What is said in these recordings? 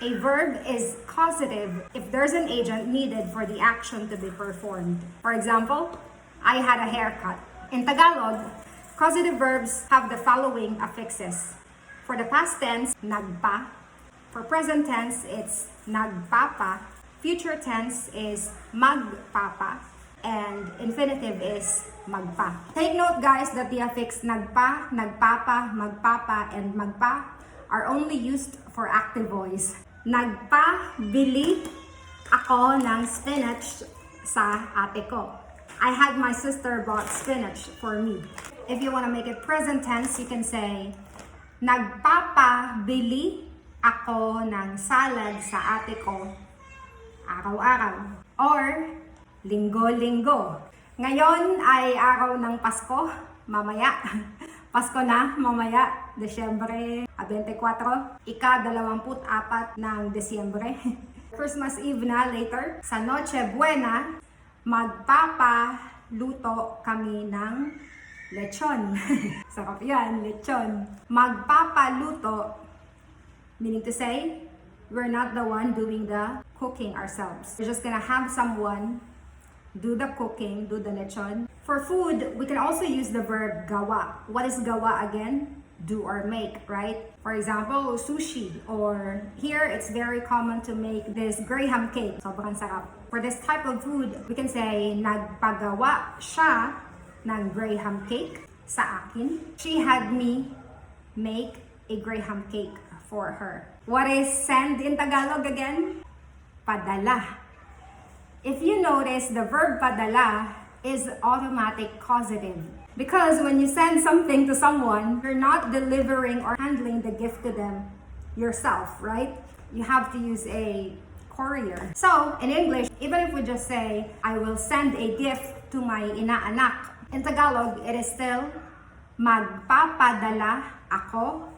A verb is causative if there's an agent needed for the action to be performed. For example, I had a haircut. In Tagalog, causative verbs have the following affixes. For the past tense, nagpa. For present tense, it's nagpapa. Future tense is magpapa. And infinitive is magpa. Take note, guys, that the affix nagpa, nagpapa, magpapa, and magpa are only used for active voice. Nagpa-bili ako ng spinach sa ate ko. I had my sister bought spinach for me. If you want to make it present tense, you can say, nagpapa-bili ako ng salad sa ate ko araw-araw. Or, linggo-linggo. Ngayon ay araw ng Pasko, mamaya. Pasko na, mamaya, Desyembre 24, ika-24 ng Desyembre. Christmas Eve na later. Sa Noche Buena, magpapaluto kami ng lechon. Sarap yan, lechon. Magpapaluto, meaning to say, we're not the one doing the cooking ourselves. We're just gonna have someone do the cooking, do the lechon. For food, we can also use the verb gawa. What is gawa again? Do or make, right? For example, sushi. Or here, it's very common to make this graham cake. Sobrang sarap. For this type of food, we can say, nagpagawa siya ng graham cake sa akin. She had me make a graham cake for her. What is send in Tagalog again? Padala. If you notice, the verb padala is automatic causative. Because when you send something to someone, you're not delivering or handling the gift to them yourself, right? You have to use a courier. So, in English, even if we just say, I will send a gift to my inaanak, in Tagalog, it is still, magpapadala ako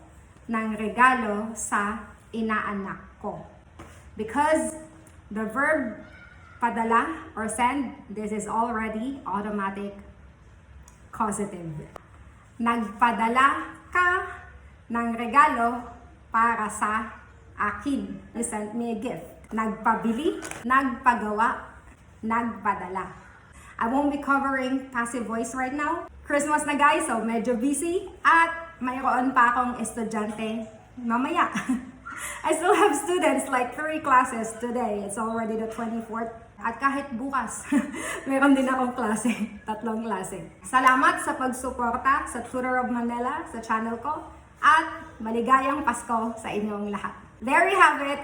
ng regalo sa inaanak ko. Because the verb padala or send, this is already automatic causative. Nagpadala ka ng regalo para sa akin. You sent me a gift. Nagpabili, nagpagawa, nagpadala. I won't be covering passive voice right now. Christmas na guys, so medyo busy. At mayroon pa akong estudyante mamaya. I still have students like 3 classes today. It's already the 24th. At kahit bukas, meron din akong klase, 3 klase. Salamat sa pagsuporta sa Tutor of Manila, sa channel ko. At maligayang Pasko sa inyong lahat. There you have it.